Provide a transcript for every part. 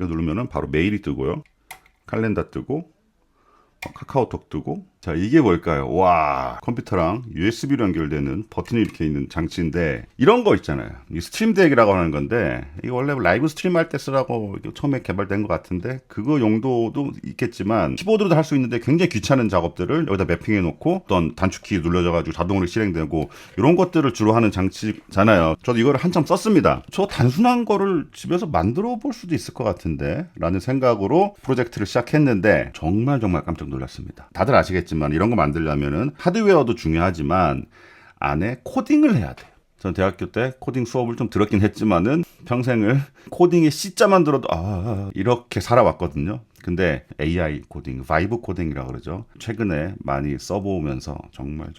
이거 누르면은 바로 메일이 뜨고요. 칼렌더 뜨고 카카오톡 뜨고. 자, 이게 뭘까요? 와, 컴퓨터랑 USB로 연결되는 버튼이 이렇게 있는 장치인데, 이런 거 있잖아요. 이 스트림 덱이라고 하는 건데, 이거 원래 라이브 스트림 할 때 쓰라고 처음에 개발된 것 같은데, 그거 용도도 있겠지만 키보드로도 할 수 있는데 굉장히 귀찮은 작업들을 여기다 매핑해 놓고 어떤 단축키 눌러져 가지고 자동으로 실행되고, 이런 것들을 주로 하는 장치잖아요. 저도 이거를 한참 썼습니다. 저 단순한 거를 집에서 만들어 볼 수도 있을 것 같은데 라는 생각으로 프로젝트를 시작했는데, 정말 깜짝 놀랐습니다. 다들 아시겠지만 이런 거 만들려면은 하드웨어도 중요하지만 안에 코딩을 해야 돼요. 전 대학교 때 코딩 수업을 좀 들었긴 했지만은 평생을 코딩의 C자만 들어도 이렇게 살아왔거든요. 근데 AI 코딩, 바이브 코딩이라고 그러죠. 최근에 많이 써보면서 정말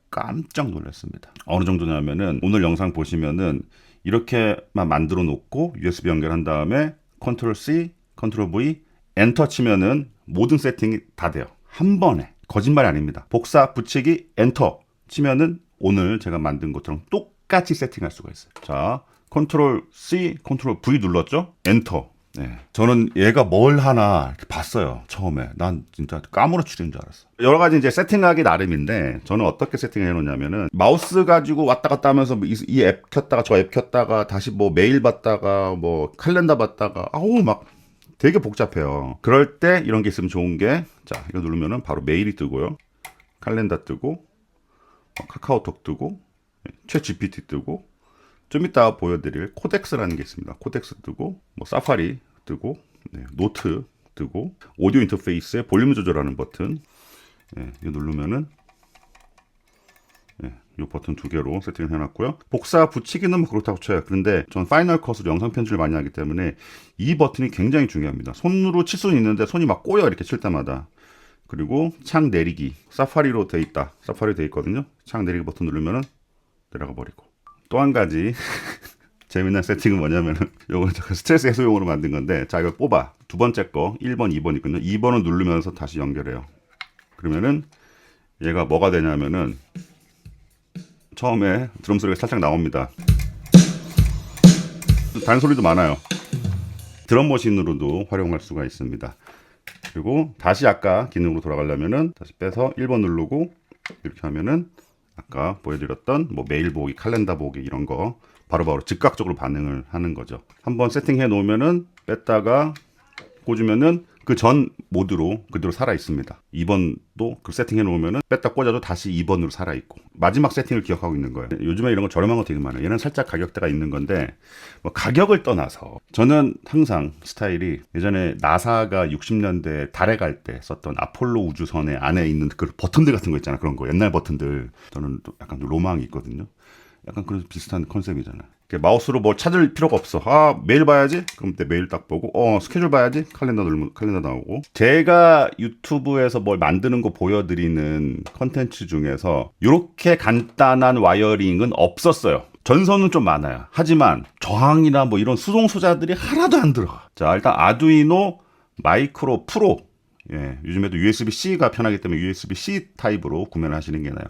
깜짝 놀랐습니다. 어느 정도냐면은 오늘 영상 보시면은 이렇게만 만들어 놓고 USB 연결한 다음에 컨트롤 C, 컨트롤 V, 엔터 치면은 모든 세팅이 다 돼요. 한 번에. 거짓말이 아닙니다. 복사, 붙이기, 엔터 치면은 오늘 제가 만든 것처럼 똑같이 세팅할 수가 있어요. 자, 컨트롤 C, 컨트롤 V 눌렀죠? 엔터. 네. 저는 얘가 뭘 하나 이렇게 봤어요. 처음에. 난 진짜 까무러치는 줄 알았어. 여러 가지 이제 세팅하기 나름인데, 저는 어떻게 세팅해 놓냐면은 마우스 가지고 왔다 갔다 하면서 이 앱 켰다가 저 앱 켰다가 다시 뭐 메일 봤다가 뭐 칼렌더 봤다가 막 되게 복잡해요. 그럴 때 이런 게 있으면 좋은 게, 자, 이거 누르면은 바로 메일이 뜨고요. 칼렌더 뜨고, 카카오톡 뜨고, 챗 GPT 뜨고, 좀 이따 보여드릴 코덱스라는 게 있습니다. 코덱스 뜨고, 뭐 사파리 뜨고, 노트 뜨고, 오디오 인터페이스에 볼륨 조절하는 버튼, 이거 누르면은 이 버튼 두 개로 세팅을 해놨고요. 복사 붙이기는 뭐 그렇다고 쳐요. 그런데 전 파이널 컷으로 영상 편집을 많이 하기 때문에 이 버튼이 굉장히 중요합니다. 손으로 칠 수는 있는데 손이 막 꼬여, 이렇게 칠 때마다. 그리고 창 내리기, 사파리로 돼 있다. 사파리 돼 있거든요. 창 내리기 버튼 누르면은 내려가 버리고. 또 한 가지 재미난 세팅은 뭐냐면은, 요거 스트레스 해소용으로 만든 건데, 자, 이걸 뽑아. 두 번째 거 1번, 2번 있거든요. 2번을 누르면서 다시 연결해요. 그러면은 얘가 뭐가 되냐면은, 처음에 드럼 소리가 살짝 나옵니다. 단소리도 많아요. 드럼 머신으로도 활용할 수가 있습니다. 그리고 다시 아까 기능으로 돌아가려면은 다시 빼서 1번 누르고 이렇게 하면은 아까 보여드렸던 뭐 메일 보기, 칼렌더 보기 이런 거 바로바로 즉각적으로 반응을 하는 거죠. 한번 세팅해 놓으면은 뺐다가 꽂으면은 그 전 모드로 그대로 살아 있습니다. 2번도 그 세팅해 놓으면은 뺐다 꽂아도 다시 2번으로 살아 있고, 마지막 세팅을 기억하고 있는 거예요. 요즘에 이런 거 저렴한 거 되게 많아요. 얘는 살짝 가격대가 있는 건데, 뭐 가격을 떠나서 저는 항상 스타일이, 예전에 나사가 60년대 달에 갈 때 썼던 아폴로 우주선의 안에 있는 그 버튼들 같은 거 있잖아요. 그런 거 옛날 버튼들, 저는 또 약간 로망이 있거든요. 약간 그런 비슷한 컨셉이잖아요. 마우스로 뭘 찾을 필요가 없어. 메일 봐야지? 그럼 때 메일 딱 보고, 스케줄 봐야지? 칼렌더 누르면 칼렌더 나오고. 제가 유튜브에서 뭘 만드는 거 보여드리는 컨텐츠 중에서 이렇게 간단한 와이어링은 없었어요. 전선은 좀 많아요. 하지만 저항이나 뭐 이런 수동 소자들이 하나도 안 들어가. 자, 일단 아두이노 마이크로 프로. 요즘에도 USB-C가 편하기 때문에 USB-C 타입으로 구매를 하시는 게 나아요.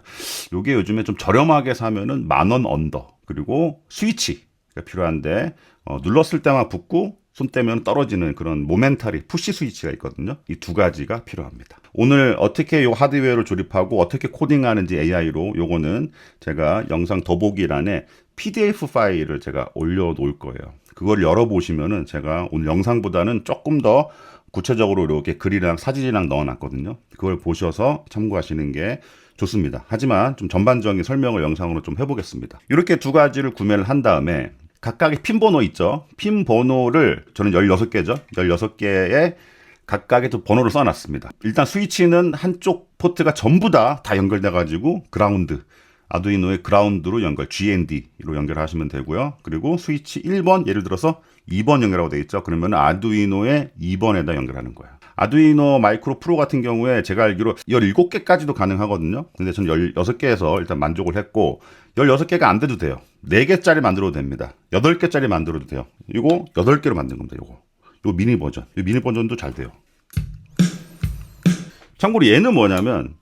요게 요즘에 좀 저렴하게 사면은 10,000원 언더. 그리고 스위치가 필요한데, 눌렀을 때만 붙고 손 떼면 떨어지는 그런 모멘터리 푸시 스위치가 있거든요. 이 두 가지가 필요합니다. 오늘 어떻게 요 하드웨어를 조립하고 어떻게 코딩하는지 AI로, 요거는 제가 영상 더보기란에 PDF 파일을 제가 올려놓을 거예요. 그걸 열어보시면은 제가 오늘 영상보다는 조금 더 구체적으로 이렇게 글이랑 사진이랑 넣어놨거든요. 그걸 보셔서 참고하시는 게 좋습니다. 하지만 좀 전반적인 설명을 영상으로 좀 해보겠습니다. 이렇게 두 가지를 구매를 한 다음에 각각의 핀 번호 있죠. 핀 번호를 저는 16개죠. 16개에 각각의 또 번호를 써놨습니다. 일단 스위치는 한쪽 포트가 전부 다 연결돼 가지고 그라운드, 아두이노의 그라운드로 연결, GND로 연결하시면 되고요. 그리고 스위치 1번, 예를 들어서 2번 연결하고 되어 있죠. 그러면 아두이노의 2번에다 연결하는 거예요. 아두이노 마이크로 프로 같은 경우에 제가 알기로 17개까지도 가능하거든요. 근데 저는 16개에서 일단 만족을 했고, 16개가 안 돼도 돼요. 4개짜리 만들어도 됩니다. 8개짜리 만들어도 돼요. 이거 8개로 만든 겁니다. 요 미니 버전. 이 미니 버전도 잘 돼요. 참고로 얘는 뭐냐면,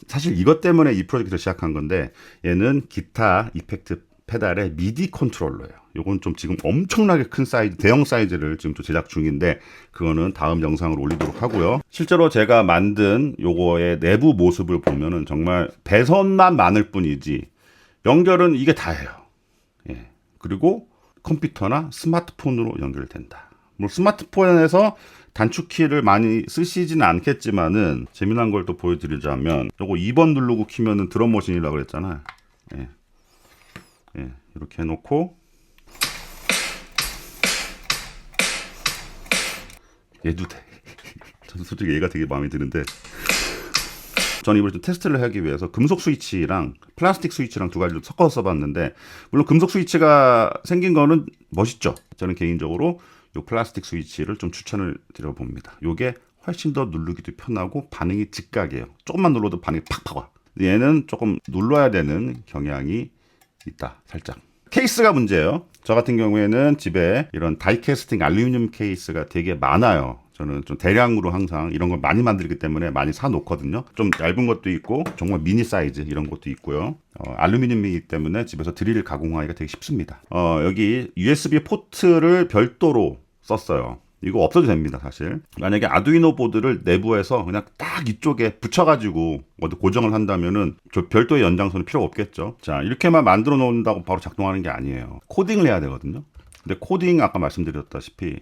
사실 이것 때문에 이 프로젝트를 시작한 건데, 얘는 기타 이펙트 페달의 미디 컨트롤러예요. 요건 좀 지금 엄청나게 큰 사이즈, 대형 사이즈를 지금 또 제작 중인데 그거는 다음 영상으로 올리도록 하고요. 실제로 제가 만든 요거의 내부 모습을 보면은 정말 배선만 많을 뿐이지 연결은 이게 다예요. 예. 그리고 컴퓨터나 스마트폰으로 연결된다. 뭐 스마트폰에서 단축키를 많이 쓰시지는 않겠지만은 재미난 걸 또 보여드리자면 요거 2번 누르고 키면은 드럼머신이라고 그랬잖아요. 예. 예, 이렇게 해놓고 얘도 돼. 저는 솔직히 얘가 되게 마음에 드는데 저는 이걸 좀 테스트를 하기 위해서 금속 스위치랑 플라스틱 스위치랑 두 가지를 섞어서 써봤는데 물론 금속 스위치가 생긴 거는 멋있죠. 저는 개인적으로 이 플라스틱 스위치를 좀 추천을 드려봅니다. 이게 훨씬 더 누르기도 편하고 반응이 즉각이에요. 조금만 눌러도 반응이 팍팍 와. 얘는 조금 눌러야 되는 경향이 있다. 살짝. 케이스가 문제예요. 저 같은 경우에는 집에 이런 다이캐스팅 알루미늄 케이스가 되게 많아요. 저는 좀 대량으로 항상 이런 걸 많이 만들기 때문에 많이 사 놓거든요. 좀 얇은 것도 있고 정말 미니 사이즈 이런 것도 있고요. 알루미늄이기 때문에 집에서 드릴 가공하기가 되게 쉽습니다. 여기 USB 포트를 별도로 썼어요. 이거 없어도 됩니다, 사실. 만약에 아두이노 보드를 내부에서 그냥 딱 이쪽에 붙여가지고 어디 고정을 한다면은 저 별도의 연장선은 필요가 없겠죠. 자, 이렇게만 만들어 놓는다고 바로 작동하는 게 아니에요. 코딩을 해야 되거든요. 근데 코딩 아까 말씀드렸다시피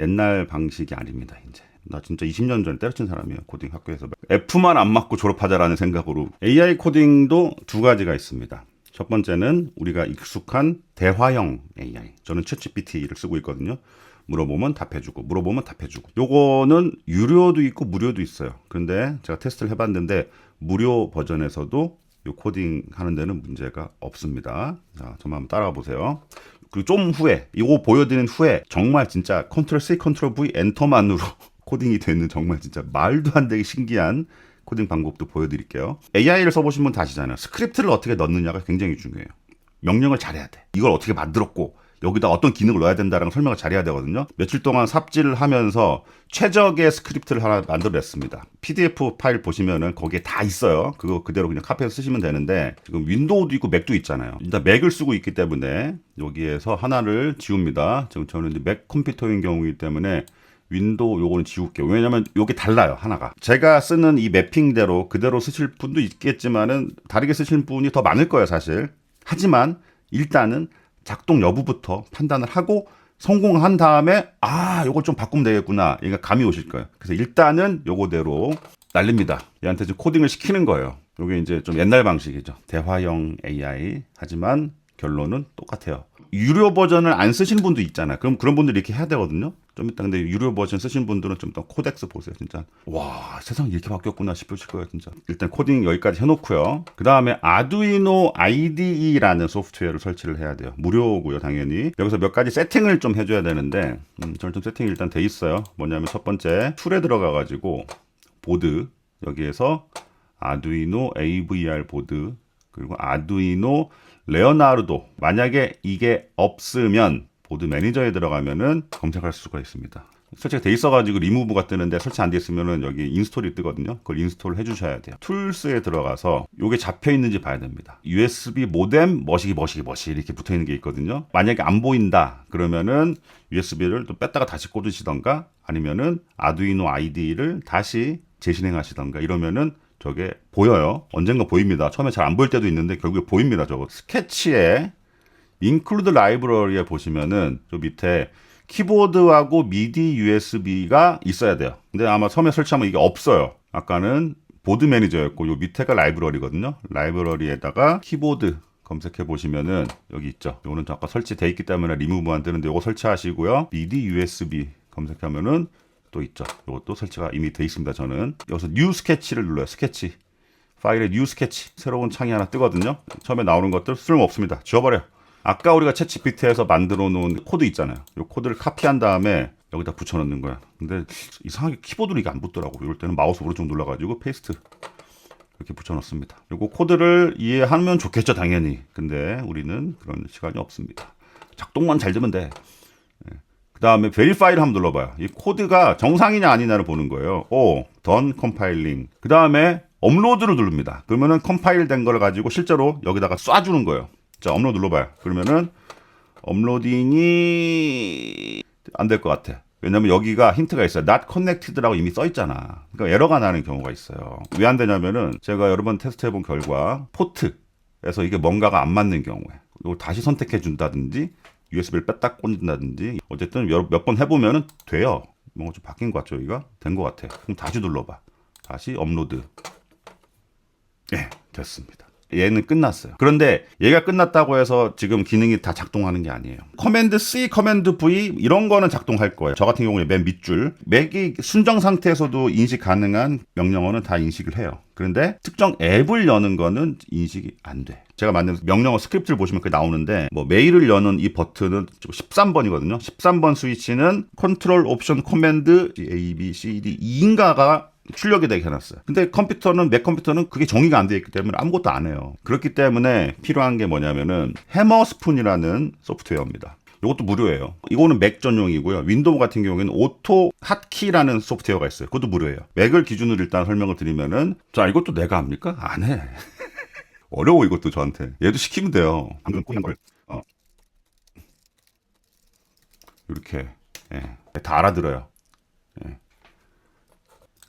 옛날 방식이 아닙니다, 이제. 나 진짜 20년 전에 때려친 사람이에요. 코딩 학교에서. F만 안 맞고 졸업하자라는 생각으로. AI 코딩도 두 가지가 있습니다. 첫 번째는 우리가 익숙한 대화형 AI. 저는 챗GPT를 쓰고 있거든요. 물어보면 답해주고 물어보면 답해주고 요거는 유료도 있고 무료도 있어요. 그런데 제가 테스트를 해봤는데 무료 버전에서도 요 코딩 하는 데는 문제가 없습니다. 자, 저만 한번 따라가 보세요. 그리고 좀 후에 이거 보여드리는 후에 정말 진짜 컨트롤 C 컨트롤 V 엔터만으로 코딩이 되는 정말 진짜 말도 안 되게 신기한 코딩 방법도 보여드릴게요. AI를 써보신 분 다 아시잖아요. 스크립트를 어떻게 넣느냐가 굉장히 중요해요. 명령을 잘해야 돼. 이걸 어떻게 만들었고 여기다 어떤 기능을 넣어야 된다라는 설명을 잘해야 되거든요. 며칠 동안 삽질을 하면서 최적의 스크립트를 하나 만들어냈습니다. PDF 파일 보시면은 거기에 다 있어요. 그거 그대로 그냥 카피해서 쓰시면 되는데 지금 윈도우도 있고 맥도 있잖아요. 일단 맥을 쓰고 있기 때문에 여기에서 하나를 지웁니다. 지금 저는 이제 맥 컴퓨터인 경우이기 때문에 윈도우 요거는 지울게요. 왜냐면 요게 달라요, 하나가. 제가 쓰는 이 매핑대로 그대로 쓰실 분도 있겠지만은 다르게 쓰실 분이 더 많을 거예요, 사실. 하지만 일단은 작동 여부부터 판단을 하고 성공한 다음에 요걸 좀 바꾸면 되겠구나. 얘가 감이 오실 거예요. 그래서 일단은 요거대로 날립니다. 얘한테 좀 코딩을 시키는 거예요. 요게 이제 좀 옛날 방식이죠. 대화형 AI. 하지만 결론은 똑같아요. 유료 버전을 안 쓰시는 분도 있잖아요. 그럼 그런 분들이 이렇게 해야 되거든요. 좀 이따 근데 유료 버전 쓰신 분들은 좀 더 코덱스 보세요. 진짜 와, 세상이 이렇게 바뀌었구나 싶으실 거예요. 진짜. 일단 코딩 여기까지 해놓고요. 그 다음에 아두이노 IDE라는 소프트웨어를 설치를 해야 돼요. 무료고요, 당연히. 여기서 몇 가지 세팅을 좀 해줘야 되는데 저는 좀 세팅이 일단 돼 있어요. 뭐냐면 첫 번째 툴에 들어가가지고 보드 여기에서 아두이노 AVR 보드 그리고 아두이노 레오나르도 만약에 이게 없으면 보드 매니저에 들어가면은 검색할 수가 있습니다. 설치가 돼 있어가지고 리무브가 뜨는데 설치 안 돼 있으면은 여기 인스톨이 뜨거든요. 그걸 인스톨을 해주셔야 돼요. 툴스에 들어가서 요게 잡혀 있는지 봐야 됩니다. USB 모뎀 머시기 이렇게 붙어 있는 게 있거든요. 만약에 안 보인다 그러면은 USB를 또 뺐다가 다시 꽂으시던가 아니면은 아두이노 IDE를 다시 재실행하시던가 이러면은 저게 보여요. 언젠가 보입니다. 처음에 잘 안 보일 때도 있는데 결국에 보입니다. 저거 스케치에 include library에 보시면은 저 밑에 키보드하고 미디 USB가 있어야 돼요. 근데 아마 처음에 설치하면 이게 없어요. 아까는 보드 매니저였고 요 밑에가 라이브러리거든요. 라이브러리에다가 키보드 검색해 보시면은 여기 있죠. 요거는 아까 설치돼 있기 때문에 리무브 안 되는데 요거 설치하시고요. 미디 USB 검색하면은 또 있죠. 이것도 설치가 이미 돼 있습니다. 저는 여기서 뉴 스케치를 눌러요. 스케치 파일에 뉴 스케치 새로운 창이 하나 뜨거든요. 처음에 나오는 것들 쓸모없습니다. 지워버려. 아까 우리가 챗GPT에서 만들어 놓은 코드 있잖아요. 이 코드를 카피한 다음에 여기다 붙여넣는 거야. 근데 이상하게 키보드로 이게 안 붙더라고. 이럴 때는 마우스 오른쪽 눌러가지고 페이스트 이렇게 붙여넣습니다. 그리고 코드를 이해하면 좋겠죠, 당연히. 근데 우리는 그런 시간이 없습니다. 작동만 잘 되면 돼. 그 다음에 Verify를 한번 눌러봐요. 이 코드가 정상이냐 아니냐를 보는 거예요. Done Compiling. 그 다음에 업로드를 누릅니다. 그러면은 컴파일 된 걸 가지고 실제로 여기다가 쏴주는 거예요. 자, 업로드 눌러봐요. 그러면은 업로딩이 안 될 것 같아. 왜냐면 여기가 힌트가 있어요. Not connected라고 이미 써 있잖아. 그러니까 에러가 나는 경우가 있어요. 왜 안 되냐면은 제가 여러 번 테스트 해본 결과 포트에서 이게 뭔가가 안 맞는 경우에 이걸 다시 선택해 준다든지 USB를 뺐다 꽂는다든지 어쨌든 몇 번 해보면은 돼요. 뭔가 좀 바뀐 것 같죠? 여기가 된 것 같아. 그럼 다시 눌러봐. 다시 업로드. 예, 됐습니다. 얘는 끝났어요. 그런데 얘가 끝났다고 해서 지금 기능이 다 작동하는 게 아니에요. 커맨드 C, 커맨드 V 이런 거는 작동할 거예요. 저 같은 경우에 맨 밑줄 맥이 순정 상태에서도 인식 가능한 명령어는 다 인식을 해요. 그런데 특정 앱을 여는 거는 인식이 안 돼. 제가 만든 명령어 스크립트를 보시면 그게 나오는데 뭐 메일을 여는 이 버튼은 13번이거든요. 13번 스위치는 컨트롤 옵션 커맨드 A, B, C, D 2인가가 출력이 되게 해놨어요. 근데 맥 컴퓨터는 그게 정의가 안 되어 있기 때문에 아무것도 안 해요. 그렇기 때문에 필요한 게 뭐냐면은 해머스푼이라는 소프트웨어입니다. 이것도 무료예요. 이거는 맥 전용이고요. 윈도우 같은 경우에는 오토 핫키라는 소프트웨어가 있어요. 그것도 무료예요. 맥을 기준으로 일단 설명을 드리면은 자, 이것도 내가 합니까? 안 해. 어려워 이것도 저한테. 얘도 시키면 돼요. 방금 꼬인 걸. 이렇게 다 알아들어요.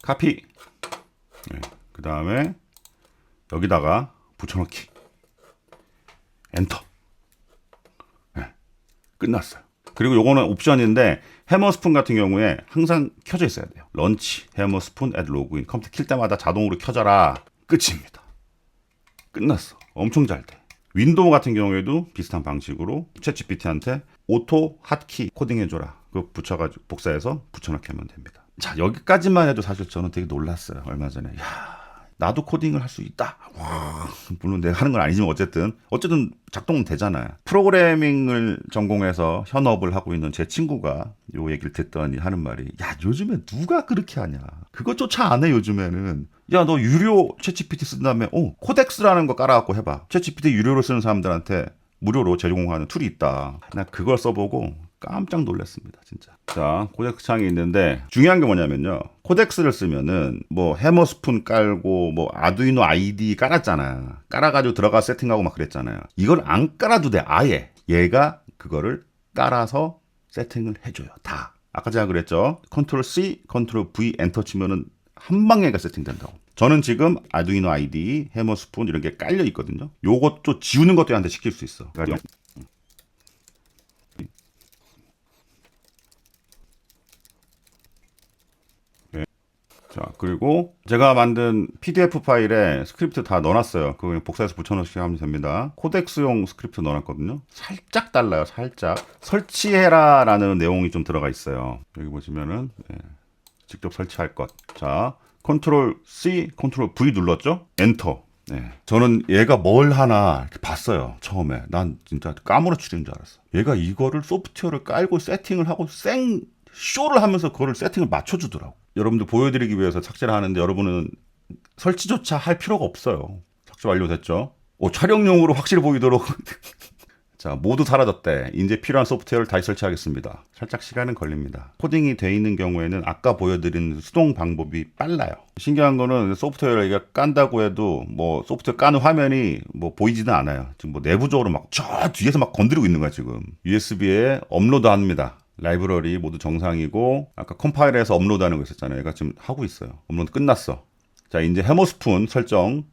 카피. 그 다음에 여기다가 붙여넣기. 엔터. 끝났어요. 그리고 요거는 옵션인데 해머스푼 같은 경우에 항상 켜져 있어야 돼요. 런치, 해머스푼, 애드 로그인. 컴퓨터 킬 때마다 자동으로 켜져라. 끝입니다. 끝났어. 엄청 잘 돼. 윈도우 같은 경우에도 비슷한 방식으로 챗GPT한테 오토 핫키 코딩해줘라. 그거 붙여가지고 복사해서 붙여넣기 하면 됩니다. 자, 여기까지만 해도 사실 저는 되게 놀랐어요. 얼마 전에. 야, 나도 코딩을 할 수 있다. 와, 물론 내가 하는 건 아니지만 어쨌든 작동은 되잖아요. 프로그래밍을 전공해서 현업을 하고 있는 제 친구가 요 얘기를 듣더니 하는 말이 야, 요즘에 누가 그렇게 하냐. 그것조차 안 해 요즘에는. 야, 너 유료 챗GPT 쓴 다음에 코덱스라는 거 깔아갖고 해봐. 챗GPT 유료로 쓰는 사람들한테 무료로 제공하는 툴이 있다. 나 그걸 써보고 깜짝 놀랐습니다, 진짜. 자, 코덱스 창이 있는데 중요한 게 뭐냐면요. 코덱스를 쓰면은 뭐 해머스푼 깔고 뭐 아두이노 아이디 깔았잖아. 깔아가지고 들어가 세팅하고 막 그랬잖아요. 이걸 안 깔아도 돼, 아예. 얘가 그거를 깔아서 세팅을 해줘요, 다. 아까 제가 그랬죠. 컨트롤 C, 컨트롤 V 엔터 치면은 한 방에가 세팅된다고. 저는 지금 아두이노 아이디, 해머스푼 이런 게 깔려 있거든요. 요것도 지우는 것도 얘한테 시킬 수 있어. 자, 그리고 제가 만든 PDF 파일에 스크립트 다 넣어놨어요. 그거 복사해서 붙여넣기 하면 됩니다. 코덱스용 스크립트 넣어놨거든요. 살짝 달라요, 살짝. 설치해라 라는 내용이 좀 들어가 있어요. 여기 보시면은 직접 설치할 것. 자, 컨트롤 C, 컨트롤 V 눌렀죠? 엔터. 저는 얘가 뭘 하나 이렇게 봤어요. 처음에. 난 진짜 까무러치는 줄 알았어. 얘가 이거를 소프트웨어를 깔고 세팅을 하고 쇼를 하면서 그거를 세팅을 맞춰주더라고. 여러분들 보여드리기 위해서 삭제를 하는데 여러분은 설치조차 할 필요가 없어요. 삭제 완료됐죠? 촬영용으로 확실히 보이도록. 자, 모두 사라졌대. 이제 필요한 소프트웨어를 다시 설치하겠습니다. 살짝 시간은 걸립니다. 코딩이 돼 있는 경우에는 아까 보여드린 수동 방법이 빨라요. 신기한 거는 소프트웨어를 얘가 깐다고 해도 뭐 소프트웨어 까는 화면이 뭐 보이지는 않아요. 지금 뭐 내부적으로 막 저 뒤에서 막 건드리고 있는 거야, 지금. USB에 업로드 합니다. 라이브러리 모두 정상이고 아까 컴파일해서 업로드하는 거 있었잖아요. 얘가 지금 하고 있어요. 업로드 끝났어. 자, 이제 해머스푼 설정.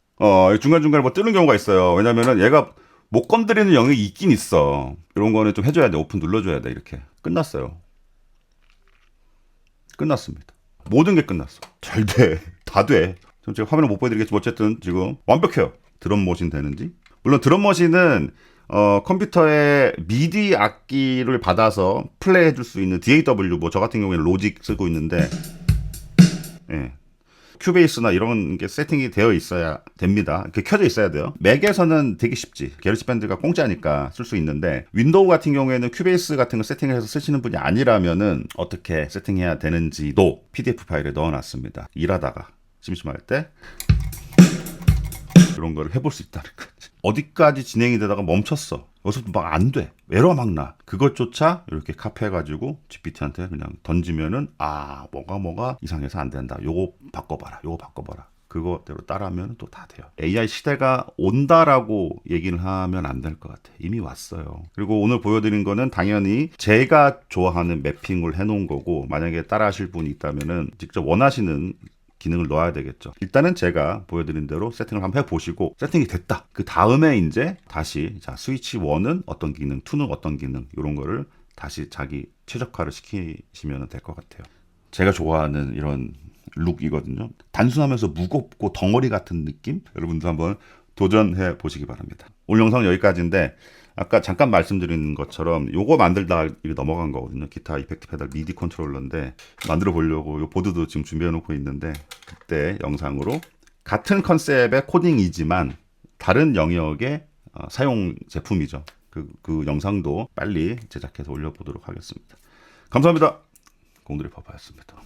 중간중간에 뭐 뜨는 경우가 있어요. 왜냐면은 얘가 못 건드리는 영역이 있긴 있어. 이런 거는 좀 해줘야 돼. 오픈 눌러줘야 돼. 이렇게. 끝났어요. 끝났습니다. 모든 게 끝났어. 잘 돼. 다 돼. 지금 제가 화면을 못 보여드리겠지만 어쨌든 지금 완벽해요. 드럼 머신 되는지. 물론 드럼 머신은 컴퓨터에 미디 악기를 받아서 플레이 해줄 수 있는 DAW, 뭐 저 같은 경우에는 로직 쓰고 있는데, 큐베이스나 이런 게 세팅이 되어 있어야 됩니다. 이렇게 켜져 있어야 돼요. 맥에서는 되게 쉽지. 게러지밴드가 공짜니까 쓸 수 있는데, 윈도우 같은 경우에는 큐베이스 같은 거 세팅을 해서 쓰시는 분이 아니라면은 어떻게 세팅해야 되는지도 PDF 파일에 넣어놨습니다. 일하다가 심심할 때 이런 거를 해볼 수 있다는 거지. 어디까지 진행이 되다가 멈췄어. 여기서부터 막 안 돼. 에러 막 나. 그것조차 이렇게 카피해가지고 GPT한테 그냥 던지면은 뭐가 이상해서 안 된다. 요거 바꿔봐라. 요거 바꿔봐라. 그거대로 따라하면 또 다 돼요. AI 시대가 온다라고 얘기를 하면 안 될 것 같아요. 이미 왔어요. 그리고 오늘 보여드린 거는 당연히 제가 좋아하는 매핑을 해놓은 거고, 만약에 따라 하실 분이 있다면은 직접 원하시는 기능을 넣어야 되겠죠. 일단은 제가 보여드린 대로 세팅을 한번 해보시고, 세팅이 됐다. 그 다음에 이제 다시 자 스위치 1은 어떤 기능, 2는 어떤 기능, 이런 거를 다시 자기 최적화를 시키시면 될 것 같아요. 제가 좋아하는 이런 룩이거든요. 단순하면서 무겁고 덩어리 같은 느낌? 여러분도 한번 도전해 보시기 바랍니다. 오늘 영상은 여기까지인데, 아까 잠깐 말씀드린 것처럼 요거 만들다 이게 넘어간 거거든요. 기타 이펙트 페달 미디 컨트롤러인데 만들어 보려고 요 보드도 지금 준비해 놓고 있는데, 그때 영상으로 같은 컨셉의 코딩이지만 다른 영역의 사용 제품이죠. 그 영상도 빨리 제작해서 올려보도록 하겠습니다. 감사합니다. 공들이 파파였습니다.